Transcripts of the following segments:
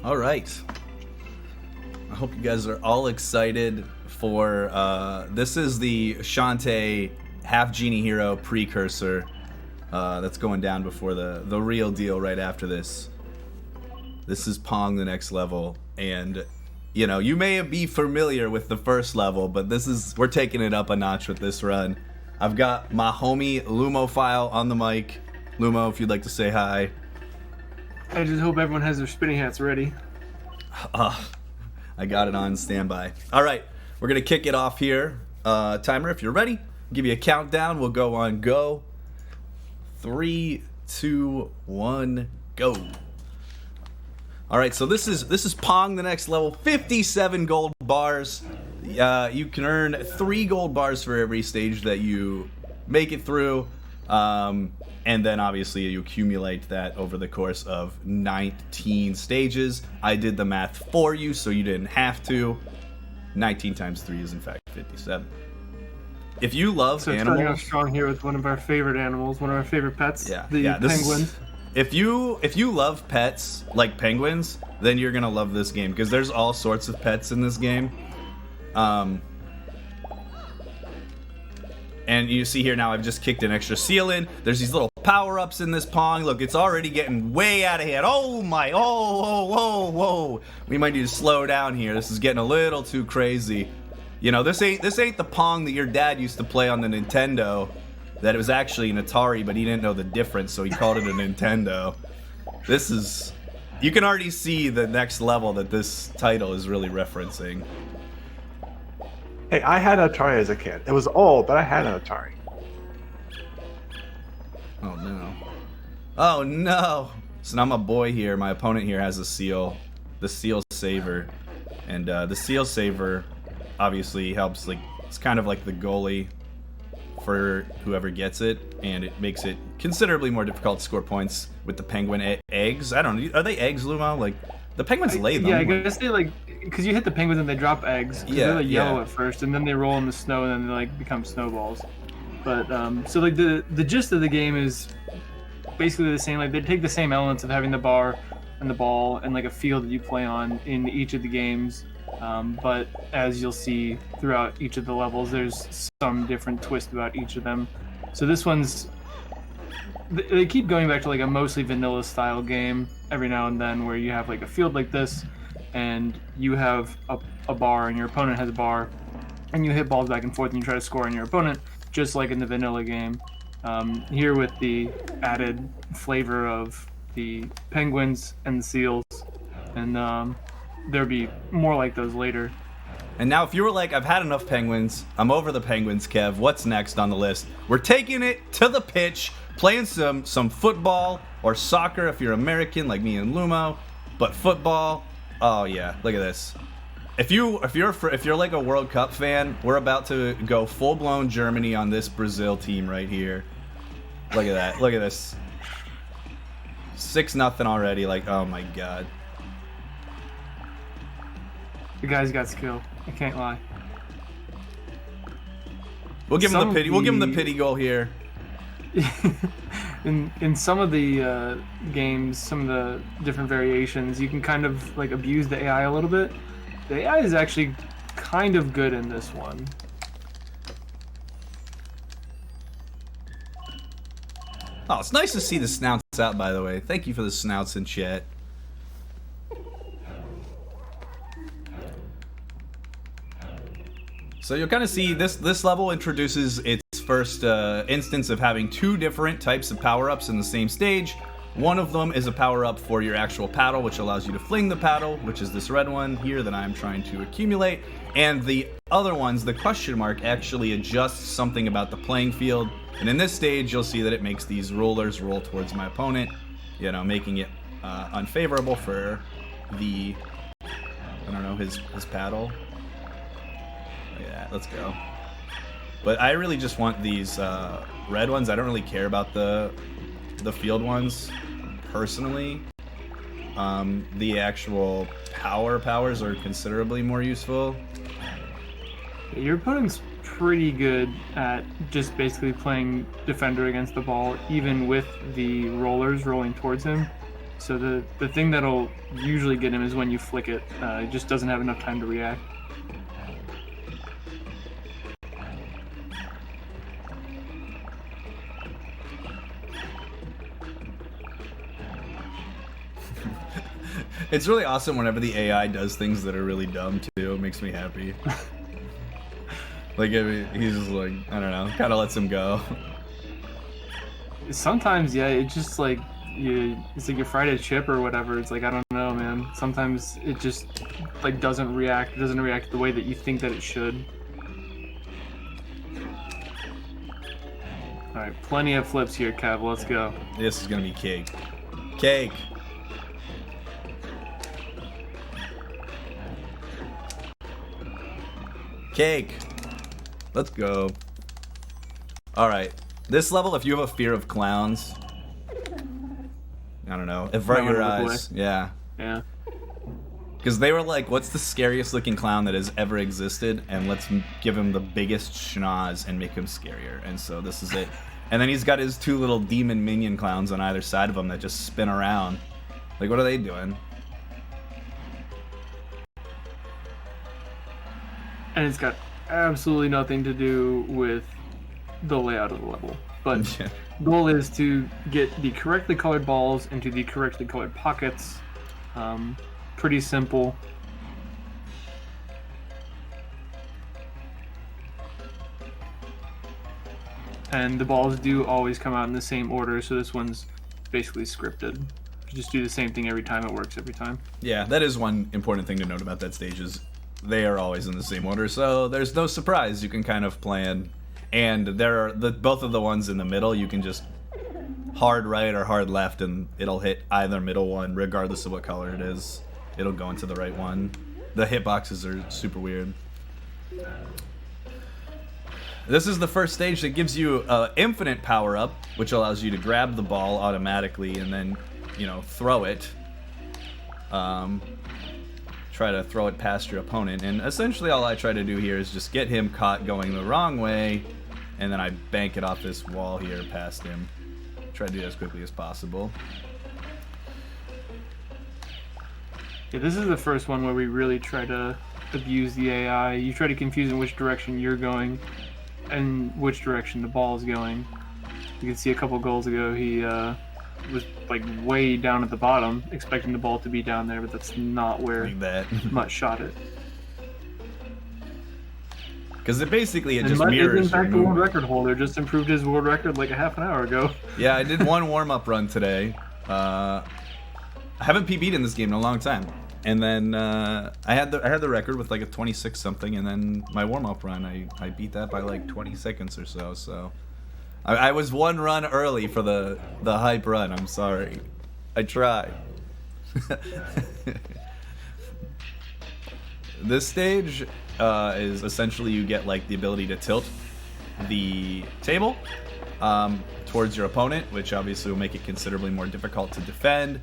All right. I hope you guys are all excited for this is the Shantae Half Genie Hero precursor that's going down before the real deal right after this. This is Pong the next level, and you know, you may be familiar with the first level, but we're taking it up a notch with this run. I've got my homie Lumophile on the mic. Lumo, if you'd like to say hi. I just hope everyone has their spinning hats ready. I got it on standby. All right, we're gonna kick it off here. Timer, if you're ready, I'll give you a countdown. We'll go on go. 3, 2, 1, go. All right, so this is Pong the next level. 57 gold bars. You can earn 3 gold bars for every stage that you make it through. And then obviously you accumulate that over the course of 19 stages. I did the math for you, so you didn't have to. 19 times 3 is in fact 57. If you love animals, starting off strong here with one of our favorite animals, one of our favorite pets, the penguins. If you love pets like penguins, then you're gonna love this game because there's all sorts of pets in this game. And you see here now I've just kicked an extra seal in. There's these little power-ups in this Pong. Look, it's already getting way out of hand. Oh my, whoa. We might need to slow down here. This is getting a little too crazy. You know, this ain't the Pong that your dad used to play on the Nintendo. That it was actually an Atari, but he didn't know the difference, so he called it a Nintendo. This is... You can already see the next level that this title is really referencing. Hey, I had an Atari as a kid. It was old, but I had an Atari. Oh no. Oh no! So now my boy here, my opponent here has a seal. The Seal Saver. And the Seal Saver obviously helps, like, it's kind of like the goalie for whoever gets it, and it makes it considerably more difficult to score points with the penguin eggs. I don't know, are they eggs, Lumo? Like, the penguins lay them. Yeah, I guess they, like, because you hit the penguins and they drop eggs. Yeah, they're like yellow at first, and then they roll in the snow, and then they like become snowballs. But so like the gist of the game is basically the same. Like, they take the same elements of having the bar and the ball and like a field that you play on in each of the games. But as you'll see throughout each of the levels, there's some different twist about each of them. So this one's, they keep going back to like a mostly vanilla style game every now and then, where you have like a field like this, and you have a bar and your opponent has a bar, and you hit balls back and forth and you try to score on your opponent, just like in the vanilla game. Here with the added flavor of the penguins and the seals, and there'll be more like those later. And now if you were like, I've had enough penguins, I'm over the penguins, Kev, what's next on the list? We're taking it to the pitch, playing some football or soccer if you're American like me and Lumo, but football, oh yeah, look at this. If you're like a World Cup fan, we're about to go full-blown Germany on this Brazil team right here. Look at that, look at this. 6-0 already, like, oh my god. The guy's got skill. I can't lie. We'll give him the pity. We'll give him the pity goal here. in some of the games, some of the different variations, you can kind of like abuse the AI a little bit. The AI is actually kind of good in this one. Oh, it's nice to see the snouts out, by the way. Thank you for the snouts in chat. So you'll kind of see this level introduces its first instance of having 2 different types of power-ups in the same stage. One of them is a power-up for your actual paddle, which allows you to fling the paddle, which is this red one here that I'm trying to accumulate. And the other ones, the question mark, actually adjusts something about the playing field. And in this stage, you'll see that it makes these rollers roll towards my opponent, you know, making it unfavorable for the, I don't know, his paddle. Yeah, let's go. But I really just want these red ones. I don't really care about the field ones personally. The actual powers are considerably more useful. Your opponent's pretty good at just basically playing defender against the ball, even with the rollers rolling towards him. So the thing that'll usually get him is when you flick it. It just doesn't have enough time to react. It's really awesome whenever the AI does things that are really dumb too. It makes me happy. Like, I mean, he's just like, I don't know, kind of lets him go. Sometimes, yeah, it's just like it's like you fried a chip or whatever. It's like, I don't know, man. Sometimes it just like doesn't react. It doesn't react the way that you think that it should. All right, plenty of flips here, Kev. Let's go. This is gonna be cake. Cake. Cake. Let's go. Alright. This level, if you have a fear of clowns, I don't know, avert your eyes. Yeah. Yeah. Because they were like, what's the scariest looking clown that has ever existed? And let's give him the biggest schnoz and make him scarier. And so this is it. And then he's got his two little demon minion clowns on either side of him that just spin around. Like, what are they doing? And it's got absolutely nothing to do with the layout of the level. But Yeah. the goal is to get the correctly colored balls into the correctly colored pockets. Pretty simple. And the balls do always come out in the same order, so this one's basically scripted. You just do the same thing every time, it works every time. Yeah, that is one important thing to note about that stage is they are always in the same order, so there's no surprise. You can kind of plan, and there are both of the ones in the middle. You can just hard right or hard left, and it'll hit either middle one, regardless of what color it is. It'll go into the right one. The hitboxes are super weird. This is the first stage that gives you infinite power up, which allows you to grab the ball automatically and then, you know, throw it. Try to throw it past your opponent, and essentially all I try to do here is just get him caught going the wrong way, and then I bank it off this wall here past him. Try to do it as quickly as possible. Yeah, this is the first one where we really try to abuse the AI. You try to confuse in which direction you're going and which direction the ball is going. You can see a couple goals ago he was like way down at the bottom, expecting the ball to be down there, but that's not where Like that. Mutt shot it. Because it basically And just Mutt is in mirrors your fact the world movement. record holder, just improved his world record like a half an hour ago. Yeah, I did one warm-up run today. I haven't PB'd in this game in a long time. And then I had the record with like a 26 something, and then my warm-up run I beat that by like 20 seconds or so. So I was one run early for the hype run. I'm sorry. I tried. This stage is essentially you get like the ability to tilt the table towards your opponent, which obviously will make it considerably more difficult to defend.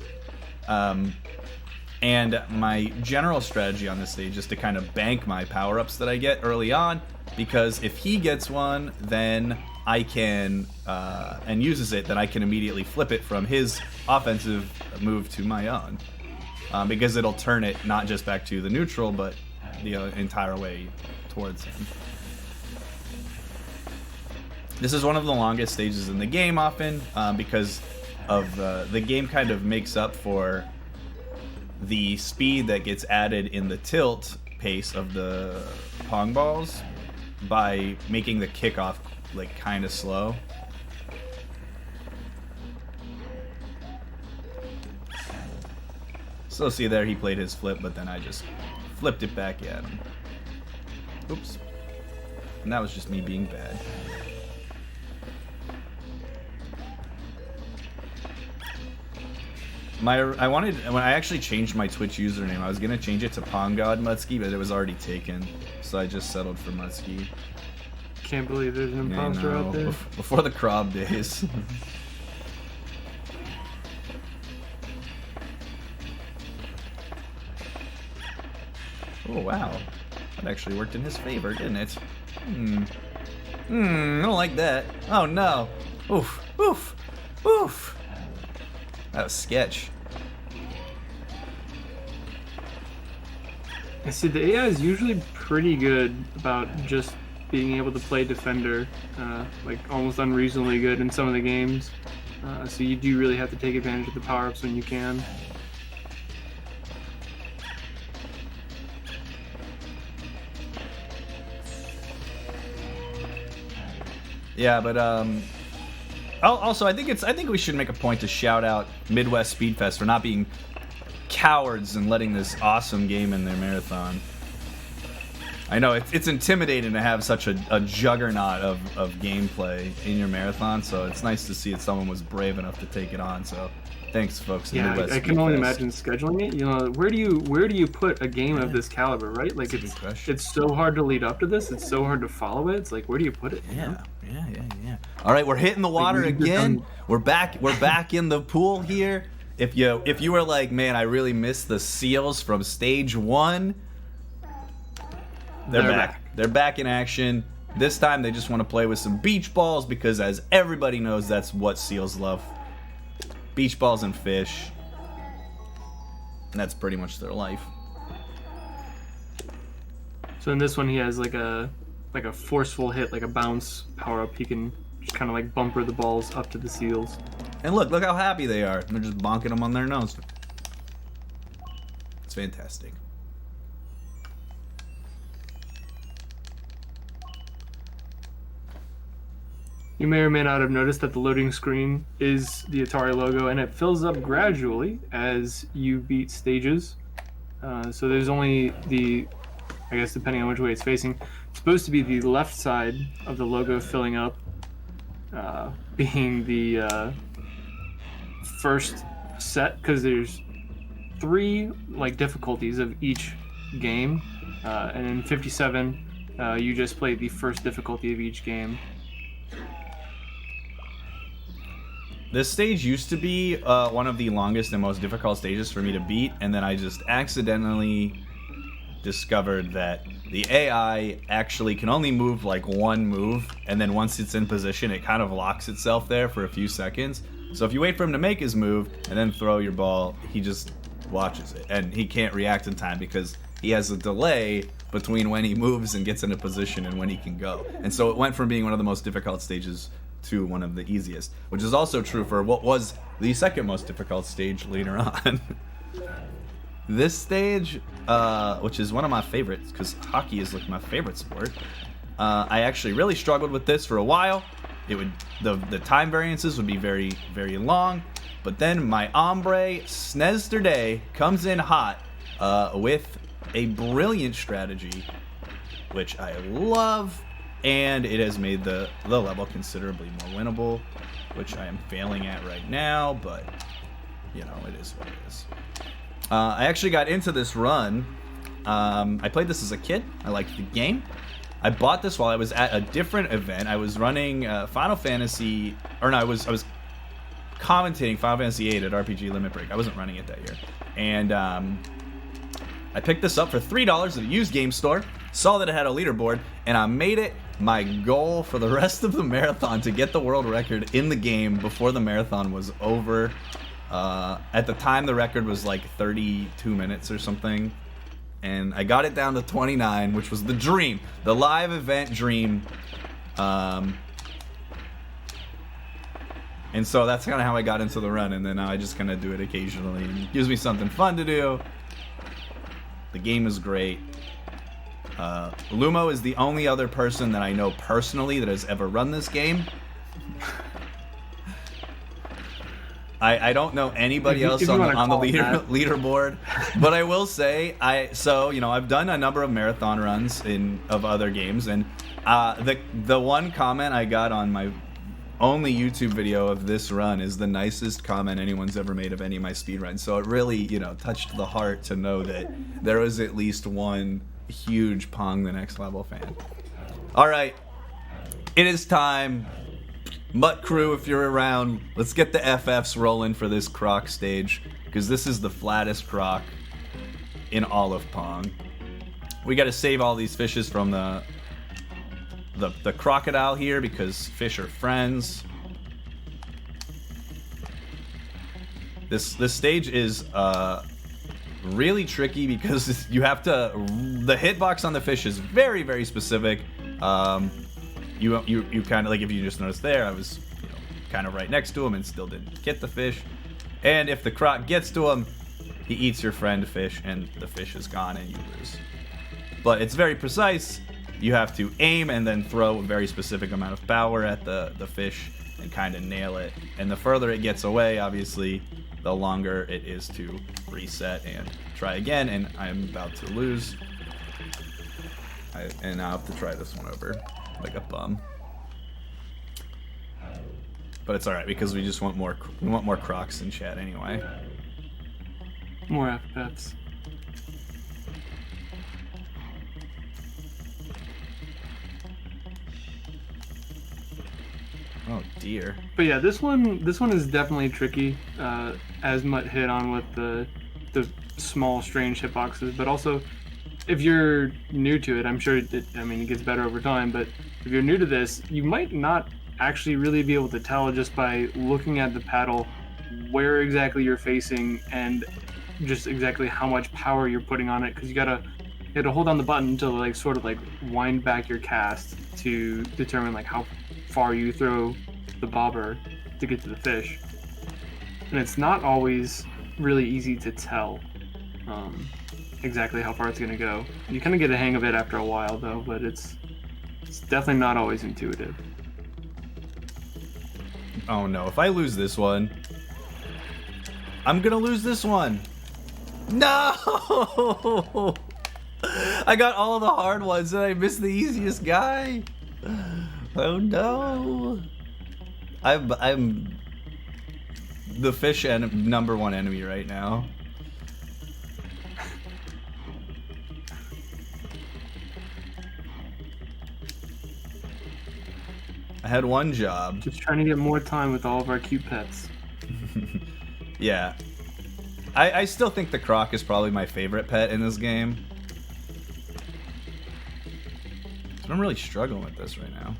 And my general strategy on this stage is to kind of bank my power-ups that I get early on, because if he gets one, then I can, and uses it, then I can immediately flip it from his offensive move to my own. Because it'll turn it not just back to the neutral, but the entire way towards him. This is one of the longest stages in the game often, because of the game kind of makes up for the speed that gets added in the tilt pace of the Pong balls by making the kickoff like kind of slow. So see there, he played his flip, but then I just flipped it back at him. Oops. And that was just me being bad. When I actually changed my Twitch username, I was gonna change it to Pong God Muttski, but it was already taken, so I just settled for Muttski. Can't believe there's an imposter out there. Before the Krob days. Oh wow, that actually worked in his favor, didn't it? I don't like that. Oh no. Oof, oof, oof. That was sketch. I see the AI is usually pretty good about just being able to play defender, like almost unreasonably good in some of the games. So you do really have to take advantage of the power-ups when you can. Yeah, but also I think we should make a point to shout out Midwest Speedfest for not being cowards and letting this awesome game in their marathon. I know it's intimidating to have such a juggernaut of gameplay in your marathon, so it's nice to see that someone was brave enough to take it on. So thanks, folks. Yeah, I can only imagine scheduling it. You know, where do you put a game of this caliber, right? Like it's so hard to lead up to this. It's so hard to follow it. It's like, where do you put it? Yeah. All right, we're hitting the water again. We're back in the pool here. If you were like, man, I really miss the seals from stage 1. They're back. They're back in action. This time they just want to play with some beach balls because, as everybody knows, that's what seals love. Beach balls and fish. And that's pretty much their life. So in this one, he has like a forceful hit, like a bounce power up. He can just kind of like bumper the balls up to the seals. And look how happy they are. They're just bonking them on their nose. It's fantastic. You may or may not have noticed that the loading screen is the Atari logo, and it fills up gradually as you beat stages. So there's only I guess depending on which way it's facing, it's supposed to be the left side of the logo filling up, being the first set, because there's 3 like difficulties of each game, and in 57 you just play the first difficulty of each game. This stage used to be one of the longest and most difficult stages for me to beat, and then I just accidentally discovered that the AI actually can only move like one move, and then once it's in position, it kind of locks itself there for a few seconds. So if you wait for him to make his move and then throw your ball, he just watches it, and he can't react in time because he has a delay between when he moves and gets into position and when he can go. And so it went from being one of the most difficult stages to one of the easiest, which is also true for what was the second most difficult stage later on. This stage, which is one of my favorites because hockey is like my favorite sport, I actually really struggled with this for a while. It would the time variances would be very, very long, but then my hombre Snezderday comes in hot with a brilliant strategy, which I love. And it has made the level considerably more winnable, which I am failing at right now, but, you know, it is what it is. I actually got into this run. I played this as a kid. I liked the game. I bought this while I was at a different event. I was running Final Fantasy... Or no, I was commentating Final Fantasy VIII at RPG Limit Break. I wasn't running it that year. And I picked this up for $3 at a used game store. Saw that it had a leaderboard, and I made it my goal for the rest of the marathon to get the world record in the game before the marathon was over. At the time, the record was like 32 minutes or something, and I got it down to 29, which was the dream, the live event dream. And so that's kind of how I got into the run, and then I just kind of do it occasionally. It gives me something fun to do. The game is great. Lumo is the only other person that I know personally that has ever run this game. I don't know anybody else on the leaderboard, but I will say I've done a number of marathon runs of other games, and the one comment I got on my only YouTube video of this run is the nicest comment anyone's ever made of any of my speedruns. So it really, touched the heart to know that there was at least one huge Pong the Next Level fan. All right, it is time. Mutt crew, if you're around, let's get the FFs rolling for this croc stage, because this is the flattest croc in all of Pong. We got to save all these fishes from the crocodile here, because fish are friends. This stage is really tricky because you have to. The hitbox on the fish is very, very specific. You kind of like, if you just noticed there, I was kind of right next to him and still didn't get the fish. And if the croc gets to him, he eats your friend fish, and the fish is gone, and you lose. But it's very precise. You have to aim and then throw a very specific amount of power at the fish and kind of nail it. And the further it gets away, obviously, the longer it is to reset and try again. And I'm about to lose. And I'll have to try this one over like a bum. But it's alright because we just want more. We want more crocs in chat anyway. More F-pets. Oh dear. But yeah, this one is definitely tricky. As Mutt hit on with the small strange hitboxes, but also if you're new to it, I'm sure it gets better over time. But if you're new to this, you might not actually really be able to tell just by looking at the paddle where exactly you're facing and just exactly how much power you're putting on it, because you gotta hold down the button to like sort of like wind back your cast to determine like how far you throw the bobber to get to the fish. And it's not always really easy to tell exactly how far it's gonna go. You kind of get a hang of it after a while though, but it's definitely not always intuitive. Oh no, if I lose this one, I'm gonna lose this one. No! I got all of the hard ones and I missed the easiest guy. Oh no. I'm the fish number one enemy right now. I had one job. Just trying to get more time with all of our cute pets. Yeah. I still think the croc is probably my favorite pet in this game. So I'm really struggling with this right now.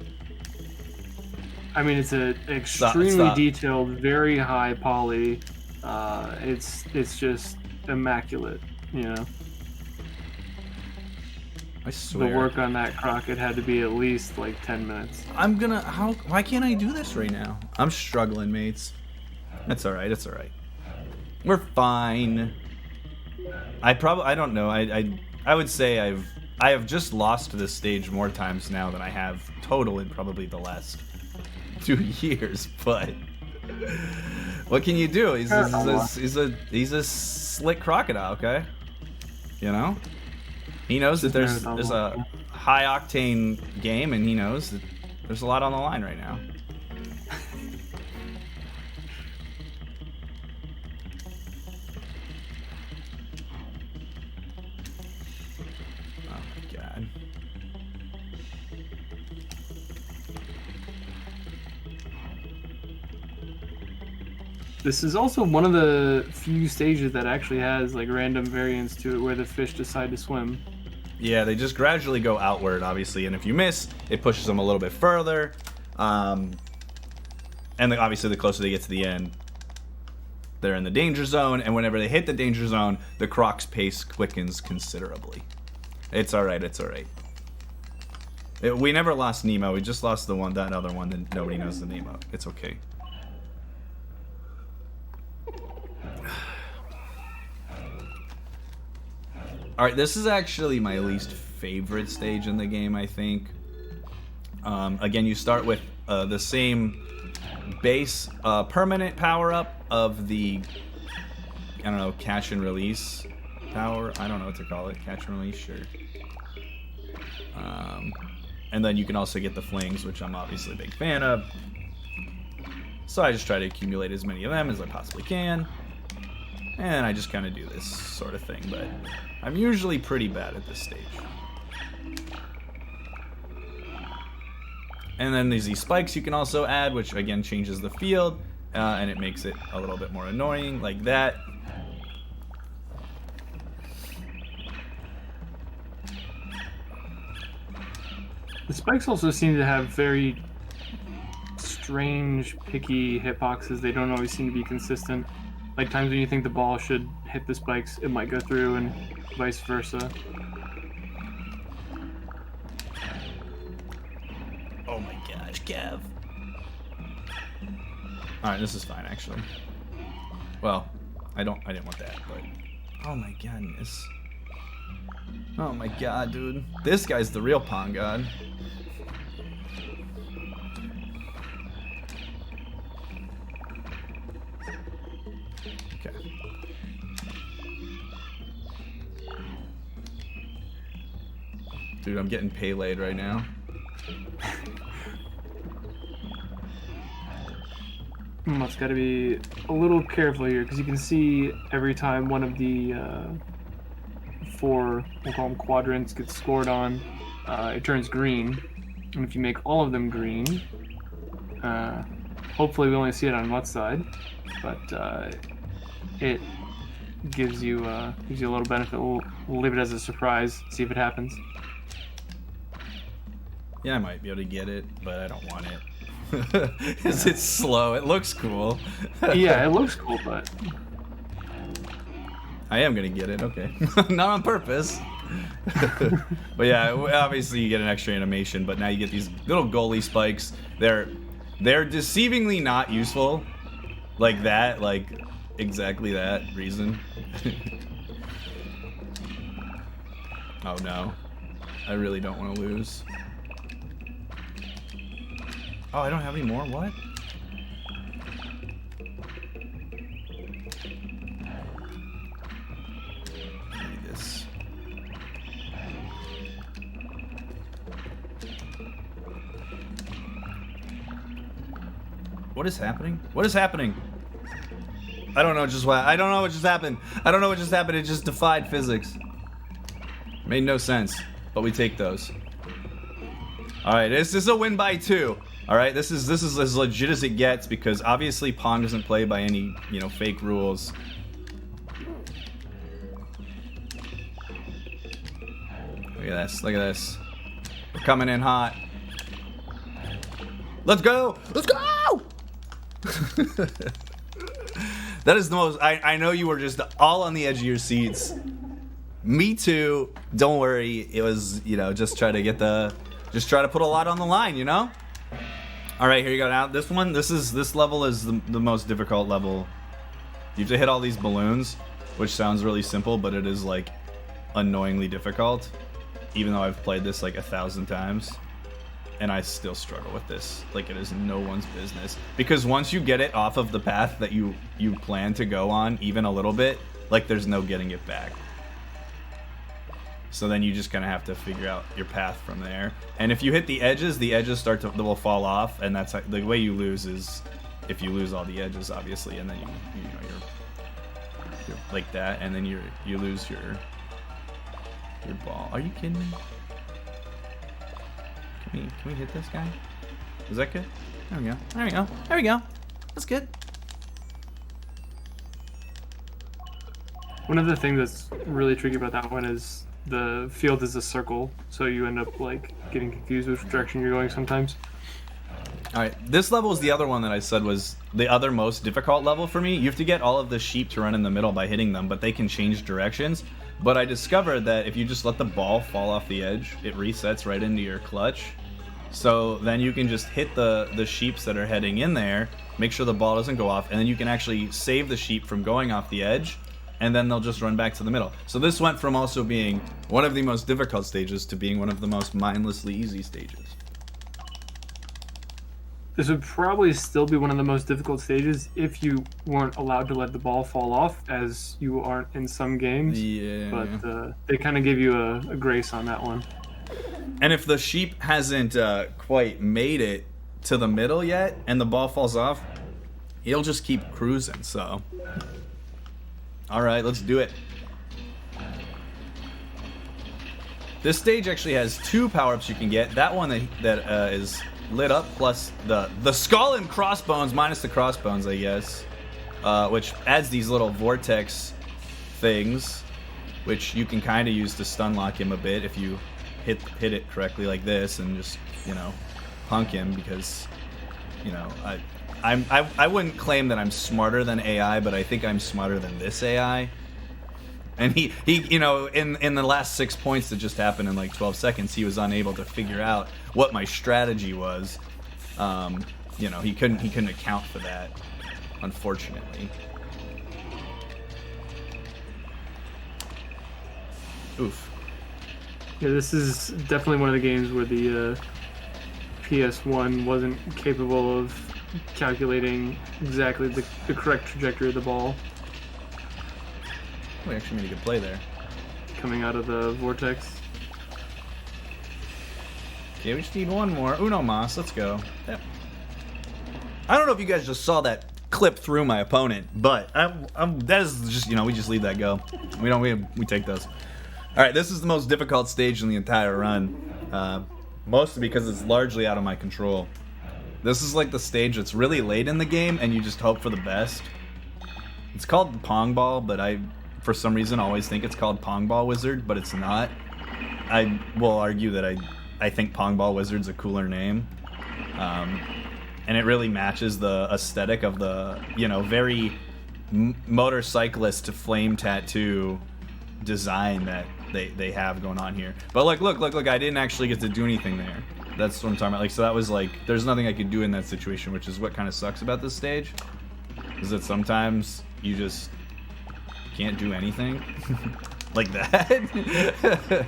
I mean, it's an extremely detailed, very high poly. It's just immaculate, you know. I swear. The work on that croc, it had to be at least like 10 minutes. Why can't I do this right now? I'm struggling, mates. It's alright, it's alright. We're fine. I don't know. I would say I have just lost this stage more times now than I have total in probably the last 2 years, but what can you do? He's a slick crocodile, okay? You know? He knows that there's a high octane game, and he knows that there's a lot on the line right now. This is also one of the few stages that actually has like random variants to it where the fish decide to swim. Yeah, they just gradually go outward, obviously, and if you miss, it pushes them a little bit further. And obviously, the closer they get to the end, they're in the danger zone, and whenever they hit the danger zone, the croc's pace quickens considerably. It's alright, it's alright. We never lost Nemo, we just lost that other one that nobody knows the name of. It's okay. Alright, this is actually my least favorite stage in the game, I think. Again, you start with the same base permanent power-up of the, I don't know, catch and release power. I don't know what to call it. Catch and release, sure. And then you can also get the flings, which I'm obviously a big fan of. So I just try to accumulate as many of them as I possibly can. And I just kind of do this sort of thing, but I'm usually pretty bad at this stage. And then there's these spikes you can also add, which again changes the field, and it makes it a little bit more annoying, like that. The spikes also seem to have very strange, picky hitboxes. They don't always seem to be consistent. like times when you think the ball should hit the spikes, it might go through, and vice versa. Oh my gosh, Kev. All right, this is fine actually. Well, I didn't want that, but oh my goodness. Oh my god, dude. This guy's the real Pong god. Okay. Dude, I'm getting paylaid right now. It's got to be a little careful here, because you can see every time one of the 4, we'll call them quadrants, gets scored on, it turns green. And if you make all of them green, hopefully we only see it on Mutt's side, but it gives you a little benefit. We'll leave it as a surprise, see if it happens. Yeah, I might be able to get it, but I don't want it. It's slow. It looks cool. Yeah, it looks cool, but I am gonna get it. Okay, not on purpose. But yeah, obviously you get an extra animation, but now you get these little goalie spikes. They're deceivingly not useful, like that, like exactly that reason. Oh no, I really don't want to lose. Oh, I don't have any more? What? I need this. What is happening? What is happening? I don't know just what. I don't know what just happened. I don't know what just happened. It just defied physics. Made no sense. But we take those. All right, this is a win by 2. All right, this is as legit as it gets, because obviously Pong doesn't play by any, you know, fake rules. Look at this. Look at this. We're coming in hot. Let's go. Let's go. That is the most. I know you were just all on the edge of your seats. Me too. Don't worry. It was, you know, just try to put a lot on the line, you know. All right, here you go. Now this level is the most difficult level. You have to hit all these balloons, which sounds really simple, but it is like annoyingly difficult. Even though I've played this like 1,000 times, and I still struggle with this. Like, it is no one's business. Because once you get it off of the path that you plan to go on, even a little bit, like there's no getting it back. So then you just kind of have to figure out your path from there. And if you hit the edges will fall off, and that's how, the way you lose is if you lose all the edges, obviously, and then you're like that, and then you lose your ball. Are you kidding me? Can we hit this guy? Is that good? There we go. There we go. There we go. That's good. one of the things that's really tricky about that one is the field is a circle, so you end up like getting confused which direction you're going sometimes. Alright, this level is the other one that I said was the other most difficult level for me. You have to get all of the sheep to run in the middle by hitting them, but they can change directions. But I discovered that if you just let the ball fall off the edge, it resets right into your clutch. So then you can just hit the sheeps that are heading in there, make sure the ball doesn't go off, and then you can actually save the sheep from going off the edge, and then they'll just run back to the middle. So this went from also being one of the most difficult stages to being one of the most mindlessly easy stages. This would probably still be one of the most difficult stages if you weren't allowed to let the ball fall off, as you aren't in some games. Yeah. But they kind of give you a grace on that one. And if the sheep hasn't quite made it to the middle yet, and the ball falls off, he'll just keep cruising, so... Alright, let's do it. This stage actually has 2 power-ups you can get. That one that is lit up, plus the skull and crossbones, minus the crossbones, I guess. Which adds these little vortex things, which you can kind of use to stun lock him a bit if you hit it correctly like this and just, you know, punk him, because you know, I wouldn't claim that I'm smarter than AI, but I think I'm smarter than this AI. And he you know, in the last 6 points that just happened in like 12 seconds, he was unable to figure out what my strategy was. You know, he couldn't account for that, unfortunately. Oof. Yeah, this is definitely one of the games where the PS1 wasn't capable of calculating exactly the correct trajectory of the ball. We actually made a good play there. Coming out of the vortex. Okay, we just need one more. Uno mas, let's go. Yep. I don't know if you guys just saw that clip through my opponent, but that is just, you know, we just leave that go. We take those. All right, this is the most difficult stage in the entire run, mostly because it's largely out of my control. This is like the stage that's really late in the game, and you just hope for the best. It's called the Pong Ball, but I, for some reason, always think it's called Pong Ball Wizard, but it's not. I will argue that I think Pong Ball Wizard's a cooler name, and it really matches the aesthetic of the, you know, very motorcyclist to flame tattoo design that they have going on here. But like, look, I didn't actually get to do anything there. That's what I'm talking about. Like, so that was like, there's nothing I could do in that situation, which is what kind of sucks about this stage, is that sometimes you just can't do anything like that.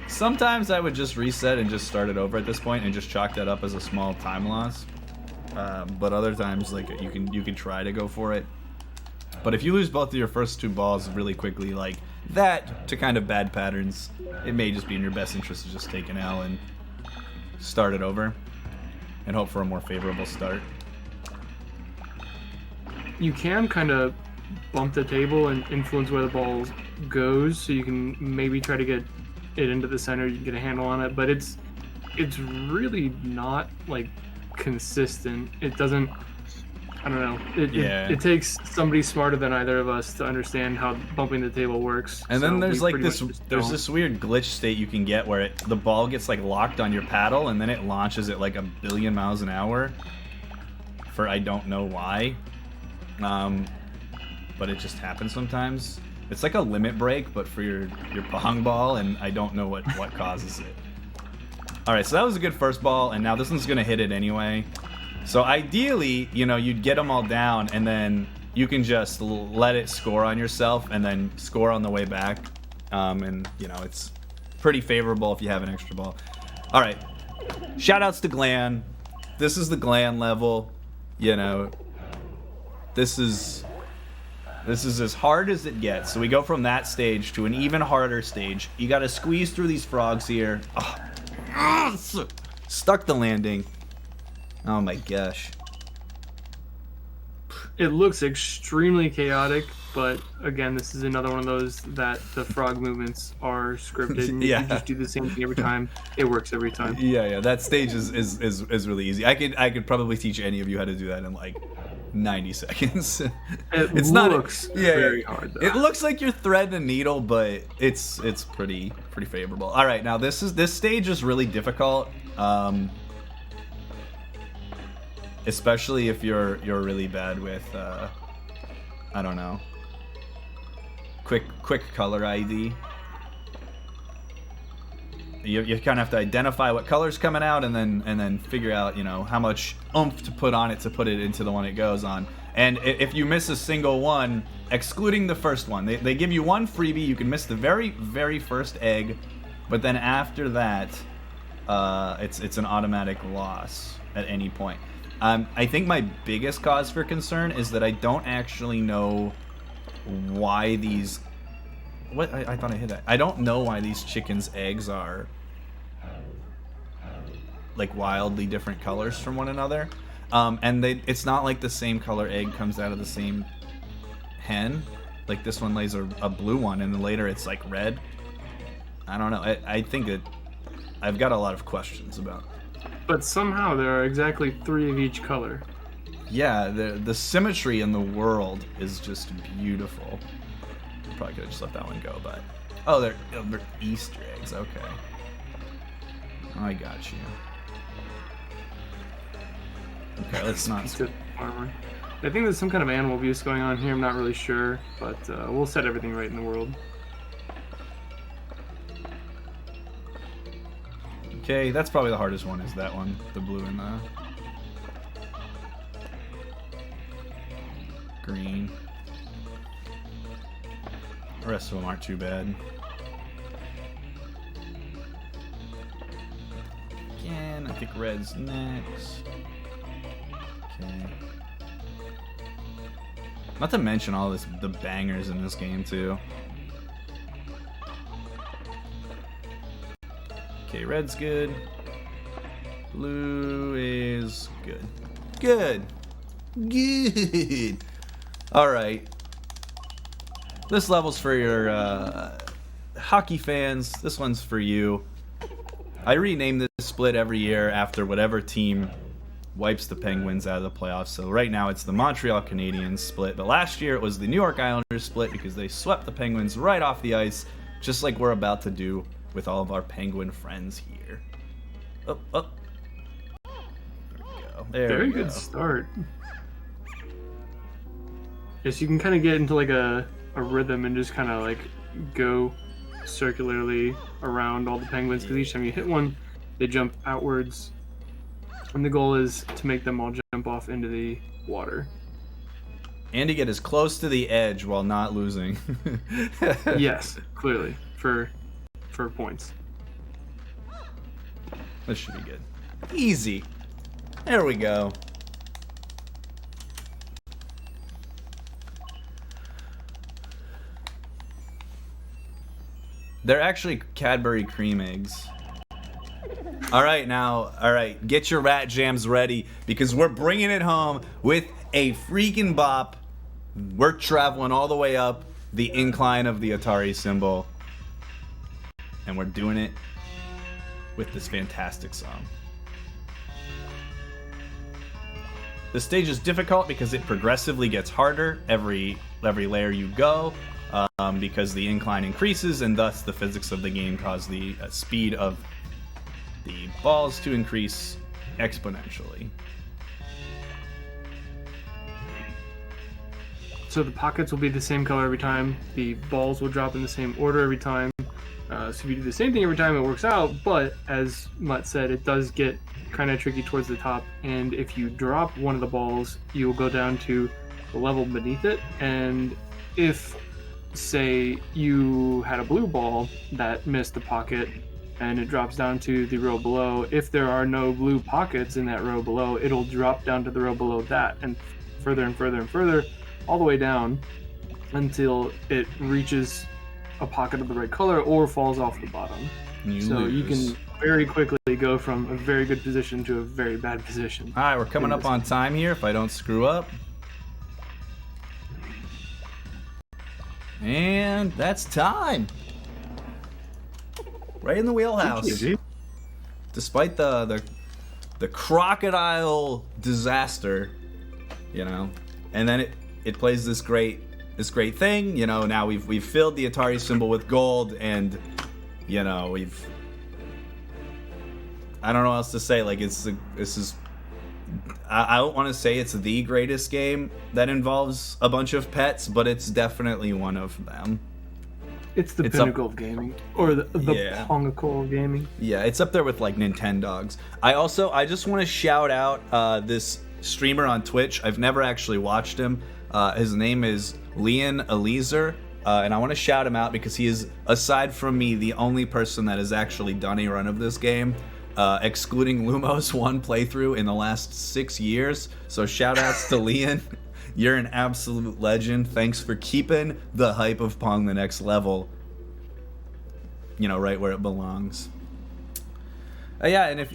Sometimes I would just reset and just start it over at this point and just chalk that up as a small time loss. But other times, like, you can try to go for it. But if you lose both of your first two balls really quickly, like that, to kind of bad patterns, it may just be in your best interest to just take an L and start it over and hope for a more favorable start. You can kind of bump the table and influence where the ball goes, so you can maybe try to get it into the center, you can get a handle on it, but it's really not like consistent. It doesn't, I don't know. It takes somebody smarter than either of us to understand how bumping the table works. And then there's like this weird glitch state you can get where the ball gets like locked on your paddle and then it launches at like 1 billion miles an hour for I don't know why. But it just happens sometimes. It's like a limit break, but for your Pong ball, and I don't know what causes it. Alright, so that was a good first ball, and now this one's gonna hit it anyway. So ideally, you know, you'd get them all down, and then you can just let it score on yourself, and then score on the way back. And, you know, it's pretty favorable if you have an extra ball. Alright, shoutouts to Glan. This is the Glan level, you know. This is as hard as it gets. So we go from that stage to an even harder stage. You gotta squeeze through these frogs here. Stuck the landing. Oh my gosh. It looks extremely chaotic, but again, this is another one of those that the frog movements are scripted. And Yeah. You just do the same thing every time. It works every time. Yeah. That stage is really easy. I could probably teach any of you how to do that in like 90 seconds. It looks very hard, though. It looks like you're threading a needle, but it's pretty favorable. All right, now this stage is really difficult, especially if you're really bad with I don't know, quick color ID. You kind of have to identify what color's coming out and then figure out, you know, how much oomph to put on it to put it into the one it goes on. And if you miss a single one, excluding the first one, they give you one freebie. You can miss the very, very first egg, but then after that, it's an automatic loss at any point. I think my biggest cause for concern is that I don't actually know why these... What? I thought I hit that. I don't know why these chickens' eggs are like wildly different colors from one another. And it's not like the same color egg comes out of the same hen. Like this one lays a blue one and then later it's like red. I don't know. I think that I've got a lot of questions about. But somehow there are exactly 3 of each color. Yeah, the symmetry in the world is just beautiful. Probably could have just let that one go, but... Oh, they're Easter eggs, okay. I got you. Okay, let's not. Armor. I think there's some kind of animal abuse going on here. I'm not really sure, but we'll set everything right in the world. Okay, that's probably the hardest one, is that one. The blue and the green. The rest of them aren't too bad. Again, I think red's next. Okay. Not to mention all the bangers in this game too. Okay, red's good. Blue is good. Good. Good. Alright. This level's for your hockey fans. This one's for you. I rename this split every year after whatever team wipes the Penguins out of the playoffs. So right now it's the Montreal Canadiens split. But last year it was the New York Islanders split because they swept the Penguins right off the ice, just like we're about to do with all of our Penguin friends here. Up, up. There we go. Very good start. Yes, you can kind of get into like a rhythm and just kind of like go circularly around all the Penguins, because each time you hit one, they jump outwards. And the goal is to make them all jump off into the water. And to get as close to the edge while not losing. Yes, clearly. For points. This should be good. Easy. There we go. They're actually Cadbury cream eggs. Alright, get your rat jams ready because we're bringing it home with a freaking bop. We're traveling all the way up the incline of the Atari symbol. And we're doing it with this fantastic song. The stage is difficult because it progressively gets harder every layer you go, because the incline increases and thus the physics of the game cause the speed of the balls to increase exponentially. So the pockets will be the same color every time. The balls will drop in the same order every time. So if you do the same thing every time, it works out. But as Mutt said, it does get kind of tricky towards the top. And if you drop one of the balls, you will go down to the level beneath it. And if, say, you had a blue ball that missed the pocket, and it drops down to the row below. If there are no blue pockets in that row below, it'll drop down to the row below that, and further and further and further, all the way down until it reaches a pocket of the right color or falls off the bottom. You can very quickly go from a very good position to a very bad position. Alright, we're coming up on time here if I don't screw up. And that's time. Right in the wheelhouse. Despite the crocodile disaster, you know, and then it plays this great thing, you know. Now we've filled the Atari symbol with gold, and you know I don't know what else to say. Like I don't want to say it's the greatest game that involves a bunch of pets, but it's definitely one of them. It's the pinnacle of gaming, or the Pongicle of gaming. Yeah, it's up there with like Nintendogs. I just want to shout out this streamer on Twitch. I've never actually watched him. His name is Leon Eliezer, and I want to shout him out because he is, aside from me, the only person that has actually done a run of this game, excluding Lumos one playthrough in the last 6 years. So shout outs to Leon. You're an absolute legend. Thanks for keeping the hype of Pong the next level, you know, right where it belongs. Yeah, and if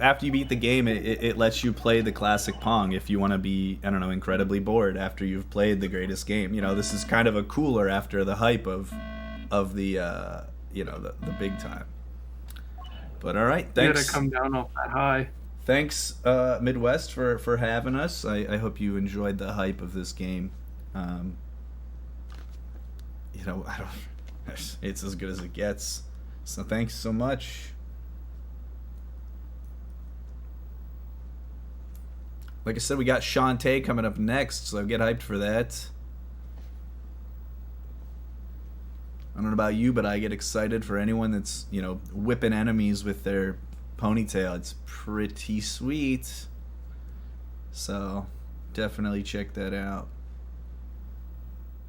after you beat the game, it lets you play the classic Pong if you want to be, I don't know, incredibly bored after you've played the greatest game. You know, this is kind of a cooler after the hype of the you know, the big time. But all right, thanks. You gotta come down off that high. Thanks, Midwest, for having us. I hope you enjoyed the hype of this game. You know, it's as good as it gets. So thanks so much. Like I said, we got Shantae coming up next, so get hyped for that. I don't know about you, but I get excited for anyone that's, whipping enemies with their ponytail. It's pretty sweet. So, definitely check that out.